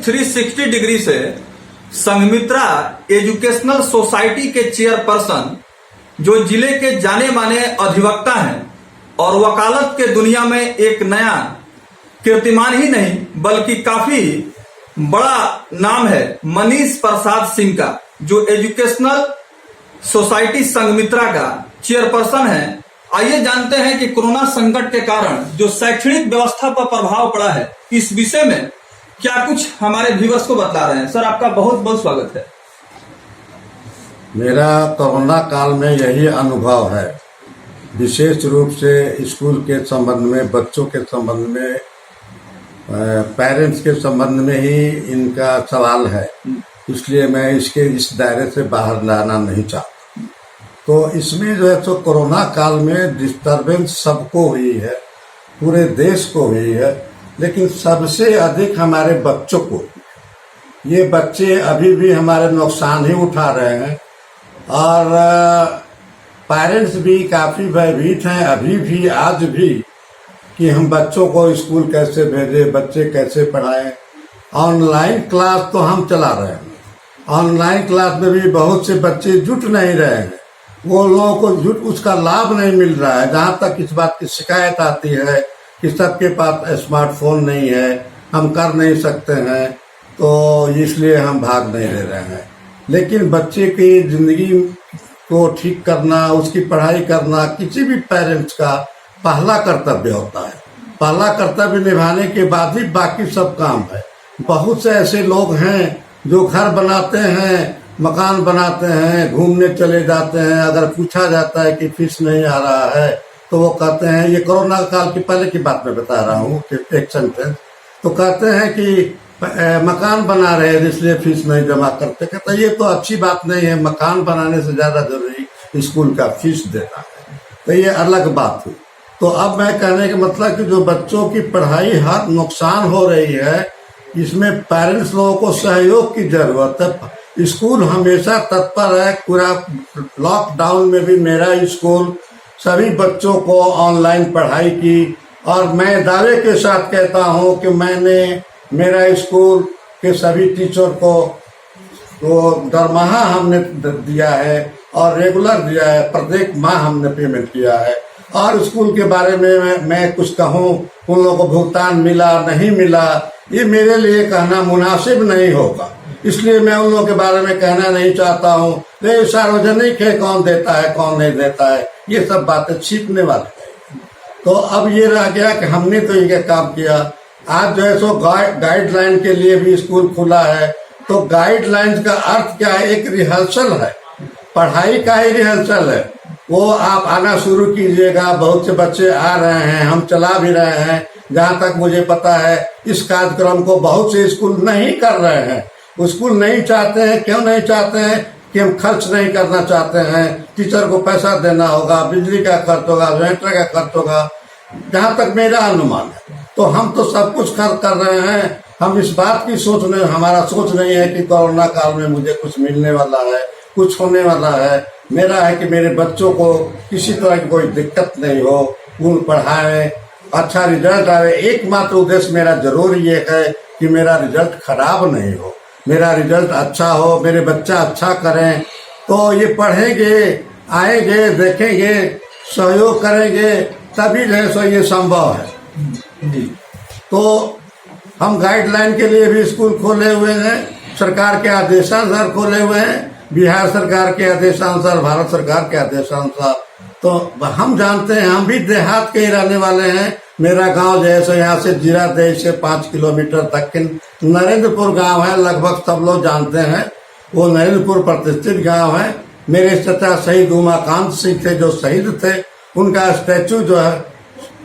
360 degree से Sanghamitra educational society के chairperson, जो जिले के जाने माने अधिवक्ता हैं और वकालत के दुनिया में एक नया कीर्तिमान ही नहीं बल्कि काफी बड़ा नाम है, मनीष प्रसाद सिंह का, जो एजुकेशनल सोसाइटी संघमित्रा का चेयरपर्सन है। आइए जानते हैं कि कोरोना संकट के कारण जो शैक्षणिक व्यवस्था पर प्रभाव पड़ा है, इस विषय में क्या कुछ हमारे व्यूअर्स को बता रहे हैं। सर, आपका बहुत बहुत स्वागत है। मेरा कोरोना काल में यही अनुभव है, विशेष रूप से स्कूल के संबंध में, बच्चों के संबंध में, पेरेंट्स के संबंध में ही इनका सवाल है, इसलिए मैं इस दायरे से बाहर लाना नहीं चाहता। तो इसमें जो है तो कोरोना काल में डिस्टर्बेंस सबको हुई है, पूरे देश को हुई है, लेकिन सबसे अधिक हमारे बच्चों को। ये बच्चे अभी भी हमारे नुकसान ही उठा रहे हैं और पेरेंट्स भी काफ़ी भयभीत हैं अभी भी, आज भी, कि हम बच्चों को स्कूल कैसे भेजें, बच्चे कैसे पढ़ाएं। ऑनलाइन क्लास तो हम चला रहे हैं, ऑनलाइन क्लास में भी बहुत से बच्चे जुट नहीं रहे हैं, वो लोगों को उसका लाभ नहीं मिल रहा है। जहाँ तक इस बात की शिकायत आती है कि सबके पास स्मार्टफोन नहीं है, हम कर नहीं सकते हैं, तो इसलिए हम भाग नहीं ले रहे हैं। लेकिन बच्चे की जिंदगी को ठीक करना, उसकी पढ़ाई करना किसी भी पेरेंट्स का पहला कर्तव्य होता है। पहला कर्तव्य निभाने के बाद ही बाकी सब काम है। बहुत से ऐसे लोग हैं जो घर बनाते हैं, मकान बनाते हैं, घूमने चले जाते हैं, अगर पूछा जाता है कि फीस नहीं आ रहा है तो वो कहते हैं, ये कोरोना काल की पहले की बात मैं बता रहा हूँ एक सेंटेंस, तो कहते हैं कि मकान बना रहे हैं इसलिए फीस नहीं जमा करते। कहते हैं ये तो अच्छी बात नहीं है, मकान बनाने से ज्यादा जरूरी स्कूल का फीस देना है। तो ये अलग बात हुई। तो अब मैं कहने का मतलब कि जो बच्चों की पढ़ाई हर नुकसान हो रही है, इसमें पेरेंट्स लोगों को सहयोग की जरूरत है। स्कूल हमेशा तत्पर है, पूरा लॉकडाउन में भी मेरा स्कूल सभी बच्चों को ऑनलाइन पढ़ाई की, और मैं दावे के साथ कहता हूँ कि मैंने मेरा स्कूल के सभी टीचर को तो दरमाहा हमने दिया है और रेगुलर दिया है, प्रत्येक माह हमने पेमेंट किया है। और स्कूल के बारे में मैं कुछ कहूँ, उन लोगों को भुगतान मिला नहीं मिला, ये मेरे लिए कहना मुनासिब नहीं होगा, इसलिए मैं उन लोगों के बारे में कहना नहीं चाहता हूँ। ये सार्वजनिक है, कौन देता है कौन नहीं देता है, ये सब बातें छिपने वाली है। तो अब ये रह गया कि हमने तो ये काम किया। आज जो है सो गाइडलाइन के लिए भी स्कूल खुला है, तो गाइडलाइंस का अर्थ क्या है? एक रिहर्सल है, पढ़ाई का ही रिहर्सल है। वो आप आना शुरू कीजिएगा, बहुत से बच्चे आ रहे हैं, हम चला भी रहे हैं। जहाँ तक मुझे पता है इस कार्यक्रम को बहुत से स्कूल नहीं कर रहे हैं। स्कूल नहीं चाहते हैं, क्यों नहीं चाहते हैं? कि हम खर्च नहीं करना चाहते हैं, टीचर को पैसा देना होगा, बिजली का खर्च होगा, वेटर का खर्च होगा, जहाँ तक मेरा अनुमान है। तो हम तो सब कुछ खर्च कर रहे हैं। हम इस बात की हमारा सोच नहीं है कि कोरोना काल में मुझे कुछ मिलने वाला है, कुछ होने वाला है। मेरा है कि मेरे बच्चों को किसी तरह की कोई दिक्कत नहीं हो, उन पढ़ाएं, अच्छा रिजल्ट आए। एकमात्र उद्देश्य मेरा जरूर ये है कि मेरा रिजल्ट खराब नहीं हो, मेरा रिजल्ट अच्छा हो, मेरे बच्चा अच्छा करें। तो ये पढ़ेंगे, आएंगे, देखेंगे, सहयोग करेंगे, तभी जो है सो ये संभव है। तो हम गाइडलाइन के लिए भी स्कूल खोले हुए हैं, सरकार के आदेशानुसार खोले हुए हैं, बिहार सरकार के आदेशानुसार, भारत सरकार के आदेशानुसार। तो हम जानते हैं, हम भी देहात के ही रहने वाले हैं। मेरा गांव जैसे यहाँ से जीरादेई से 5 किलोमीटर दक्षिण नरेंद्रपुर गांव है, लगभग सब लोग जानते हैं। वो नरेंद्रपुर प्रतिष्ठित गांव है। मेरे चाचा शहीद उमाकांत सिंह थे जो शहीद थे, उनका स्टैचू जो है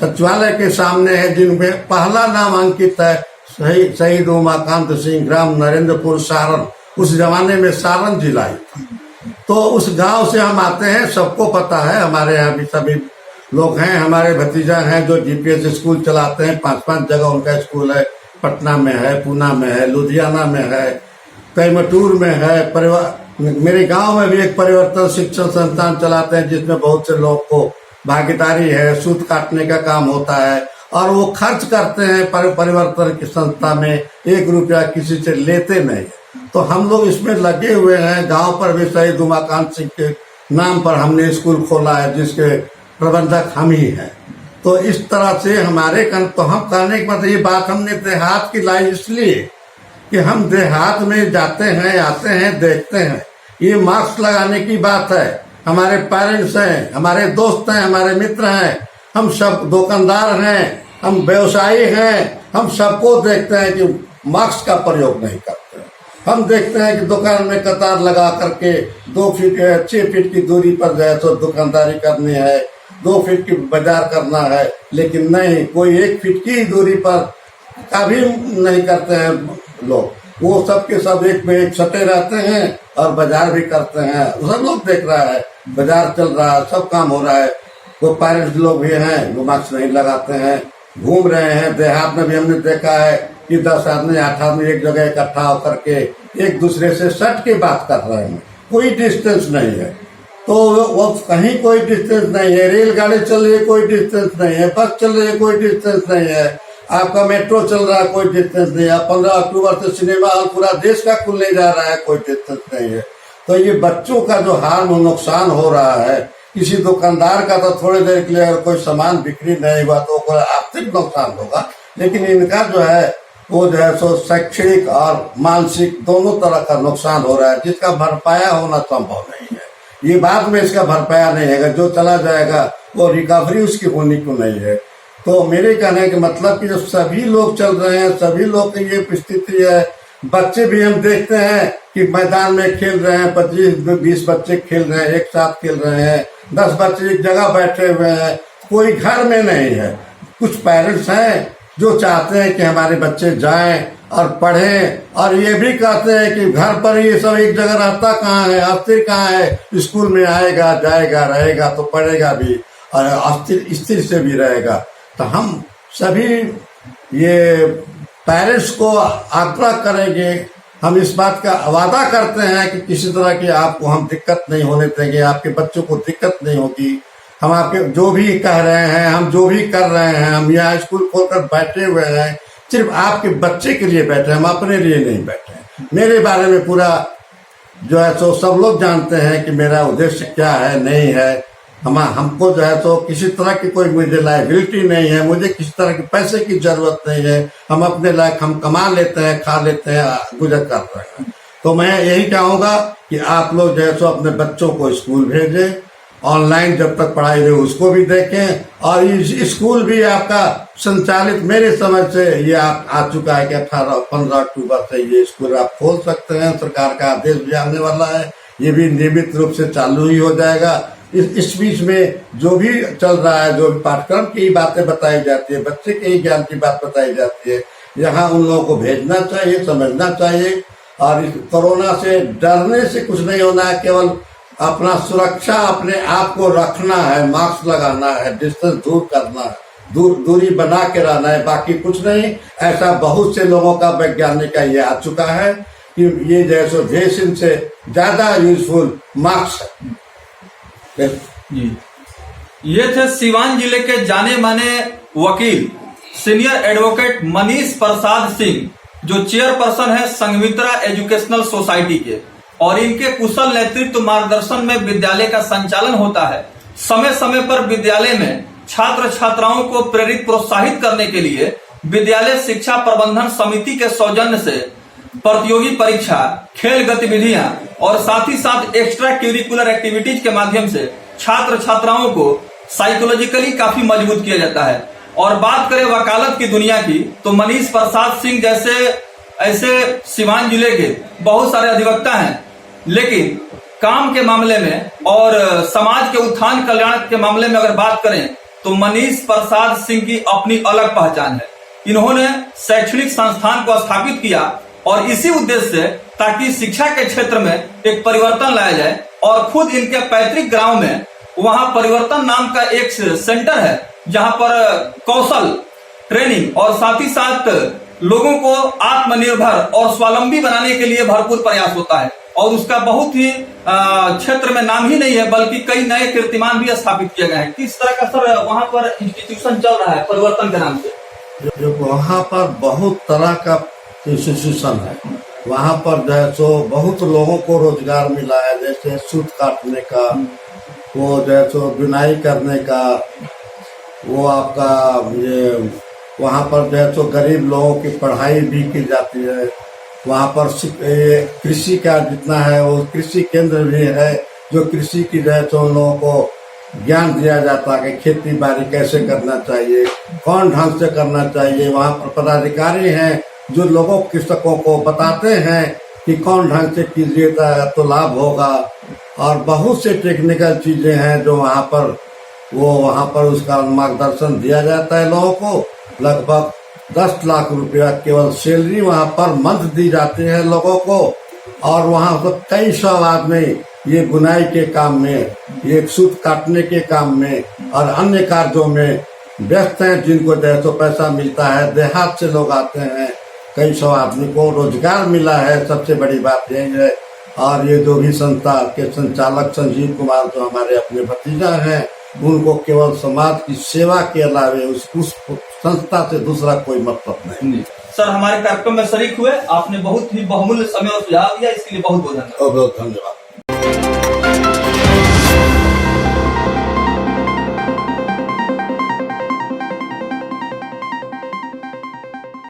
सचिवालय के सामने है, जिनमें पहला नाम अंकित है शहीद उमाकांत सिंह, ग्राम नरेंद्रपुर, सारण। उस जमाने में सारण जिला ही था। तो उस गांव से हम आते हैं, सबको पता है। हमारे यहाँ भी सभी लोग हैं, हमारे भतीजा हैं जो जीपीएस स्कूल चलाते हैं, 5-5 जगह उनका स्कूल है। पटना में है, पूना में है, लुधियाना में है, कैमटूर में है। मेरे गांव में भी एक परिवर्तन शिक्षण संस्थान चलाते हैं, जिसमें बहुत से लोग को भागीदारी है, सूत काटने का काम होता है। और वो खर्च करते हैं परिवर्तन की संस्था में, 1 रुपया किसी से लेते नहीं। तो हम लोग इसमें लगे हुए हैं। गांव पर भी शहीद उमाकांत सिंह के नाम पर हमने स्कूल खोला है, जिसके प्रबंधक हम ही हैं। तो इस तरह से हमारे तो हम कहने के मतलब ये बात हमने देहात की लाई इसलिए कि हम देहात में जाते हैं, आते हैं, देखते हैं। ये मास्क लगाने की बात है। हमारे पेरेंट्स हैं, हमारे दोस्त हैं, हमारे मित्र हैं, हम सब दुकानदार हैं, हम व्यवसायी हैं, हम सबको देखते हैं कि मास्क का प्रयोग नहीं करते। हम देखते हैं कि दुकान में कतार लगा करके 2 फीट 6 फीट की दूरी पर जाए तो दुकानदारी करनी है, 2 फीट की बाजार करना है, लेकिन नहीं, कोई 1 फीट की दूरी पर कभी नहीं करते हैं लोग। वो सब के सब एक में एक सटे रहते हैं और बाजार भी करते हैं। सब लोग देख रहा है, बाजार चल रहा है, सब काम हो रहा है। वो पेरेंट्स लोग भी हैं, वो मास्क नहीं लगाते हैं, घूम रहे हैं। देहात में भी हमने देखा है कि 10 आदमी 8 आदमी एक जगह इकट्ठा होकर के एक दूसरे से सट के बात कर रहे हैं, कोई डिस्टेंस नहीं है। तो वो कहीं कोई डिस्टेंस नहीं है। रेलगाड़ी चल रही है, कोई डिस्टेंस नहीं है। बस चल रही है, कोई डिस्टेंस नहीं है। आपका मेट्रो चल रहा है, कोई डिस्टेंस नहीं है। 15 अक्टूबर से सिनेमा हॉल पूरा देश का खुलने जा रहा है, कोई डिस्टेंस नहीं है। तो ये बच्चों का जो हार नुकसान हो रहा है, किसी दुकानदार का तो थोड़ी देर के लिए अगर कोई सामान बिक्री नहीं हुआ तो आर्थिक नुकसान होगा, लेकिन इनका जो है वो जो है सो शैक्षणिक और मानसिक दोनों तरह का नुकसान हो रहा है, जिसका भरपाया होना संभव नहीं है। ये बाद में इसका भरपाया नहीं है, जो चला जाएगा वो रिकवरी उसकी होनी को नहीं है। तो मेरे कहने के मतलब कि जो सभी लोग चल रहे हैं, सभी लोग की ये स्थिति है। बच्चे भी हम देखते हैं कि मैदान में खेल रहे हैं, 25-20 बच्चे खेल रहे हैं, एक साथ खेल रहे हैं, 10 बच्चे एक जगह बैठे हुए हैं, कोई घर में नहीं है। कुछ पेरेंट्स हैं जो चाहते हैं कि हमारे बच्चे जाएं और पढ़ें, और ये भी कहते हैं कि घर पर ये सब एक जगह रहता कहाँ है, अस्थिर कहाँ है, स्कूल में आएगा, जाएगा, रहेगा तो पढ़ेगा भी और स्थिर से भी रहेगा। तो हम सभी ये पेरेंट्स को आग्रह करेंगे, हम इस बात का वादा करते हैं कि किसी तरह की आपको हम दिक्कत नहीं होने देंगे, आपके बच्चों को दिक्कत नहीं होगी। हम आपके जो भी कह रहे हैं, हम जो भी कर रहे हैं, हम यहाँ स्कूल खोलकर बैठे हुए हैं, सिर्फ आपके बच्चे के लिए बैठे, हम अपने लिए नहीं बैठे। मेरे बारे में पूरा जो है सो सब लोग जानते हैं कि मेरा उद्देश्य क्या है, नहीं है। हमको जो है तो किसी तरह की कोई मुझे लायबिलिटी नहीं है, मुझे किसी तरह के पैसे की जरूरत नहीं है। हम अपने लायक हम कमा लेते हैं, खा लेते हैं, गुजर कर रहे हैं। तो मैं यही चाहूंगा कि आप लोग जो है सो अपने बच्चों को स्कूल भेजें, ऑनलाइन जब तक पढ़ाई हो उसको भी देखें, और स्कूल भी आपका संचालित मेरे समझ से ये आ चुका है कि 15 अक्टूबर से ये स्कूल आप खोल सकते हैं। सरकार का आदेश भी आने वाला है, ये भी नियमित रूप से चालू ही हो जाएगा। इस बीच में जो भी चल रहा है, जो पाठ्यक्रम की बातें बताई जाती है, बच्चे के ही ज्ञान की बात बताई जाती है, यहाँ उन लोगों को भेजना चाहिए, समझना चाहिए। और इस कोरोना से डरने से कुछ नहीं होना है, केवल अपना सुरक्षा अपने आप को रखना है, मास्क लगाना है, डिस्टेंस दूर करना है, दूरी बना के रहना है, बाकी कुछ नहीं। ऐसा बहुत से लोगों का वैज्ञानिक का ये आ चुका है कि ये जैसे वैक्सीन से ज्यादा यूजफुल मास्क है। जी, ये थे सिवान जिले के जाने माने वकील सीनियर एडवोकेट मनीष प्रसाद सिंह, जो चेयरपर्सन है संघमित्रा एजुकेशनल सोसाइटी के, और इनके कुशल नेतृत्व मार्गदर्शन में विद्यालय का संचालन होता है। समय समय पर विद्यालय में छात्र छात्राओं को प्रेरित प्रोत्साहित करने के लिए विद्यालय शिक्षा प्रबंधन समिति के सौजन्य से प्रतियोगी परीक्षा, खेल गतिविधियां और साथ ही साथ एक्स्ट्रा करिकुलर एक्टिविटीज के माध्यम से छात्र छात्राओं को साइकोलॉजिकली काफी मजबूत किया जाता है। और बात करें वकालत की दुनिया की, तो मनीष प्रसाद सिंह जैसे ऐसे सिवान जिले के बहुत सारे अधिवक्ता हैं, लेकिन काम के मामले में और समाज के उत्थान कल्याण के मामले में अगर बात करें तो मनीष प्रसाद सिंह की अपनी अलग पहचान है। इन्होंने शैक्षणिक संस्थान को स्थापित किया और इसी उद्देश्य से ताकि शिक्षा के क्षेत्र में एक परिवर्तन लाया जाए, और खुद इनके पैतृक गांव में वहां परिवर्तन नाम का एक सेंटर है, जहां पर कौशल ट्रेनिंग और साथ ही साथ लोगों को आत्मनिर्भर और स्वावलंबी बनाने के लिए भरपूर प्रयास होता है और उसका बहुत ही क्षेत्र में नाम ही नहीं है बल्कि कई नए कीर्तिमान भी स्थापित किए गए हैं। किस तरह का सर वहां पर इंस्टीट्यूशन चल रहा है परिवर्तन के नाम से? जो वहाँ पर बहुत तरह का इंस्टीट्यूशन है। वहाँ पर जो है सो बहुत लोगों को रोजगार मिला है, जैसे सूत काटने का, वो जो है सो बुनाई करने का, वो आपका ये वहाँ पर जो है सो गरीब लोगों की पढ़ाई भी की जाती है। वहाँ पर कृषि का जितना है वो कृषि केंद्र भी है, जो कृषि की जो है सो उन लोगों को ज्ञान दिया जाता है कि खेती बाड़ी कैसे करना चाहिए, कौन ढंग से करना चाहिए। वहाँ पर पदाधिकारी हैं जो लोगों कृषकों को बताते हैं कि कौन ढंग से कीजिएगा तो लाभ होगा। और बहुत से टेक्निकल चीजें हैं जो वहाँ पर उसका मार्गदर्शन दिया जाता है लोगों को। लगभग 10 लाख रुपया केवल सैलरी वहाँ पर मंथ दी जाती है लोगों को। और वहाँ तो कई सौ आदमी ये बुनाई के काम में, ये सूत काटने के काम में और अन्य कार्यों में व्यस्त हैं, जिनको जो है तो पैसा मिलता है। देहात से लोग आते हैं, कई सौ आदमी को रोजगार मिला है, सबसे बड़ी बात यही है। और ये जो भी संस्था के संचालक संजीव कुमार जो हमारे अपने भतीजा हैं, उनको केवल समाज की सेवा के अलावे उस संस्था से दूसरा कोई मतलब नहीं। सर हमारे कार्यक्रम में शरीक हुए, आपने बहुत ही बहुमूल्य समय और सुझाव दिया, इसके लिए बहुत बहुत धन्यवाद। बहुत धन्यवाद।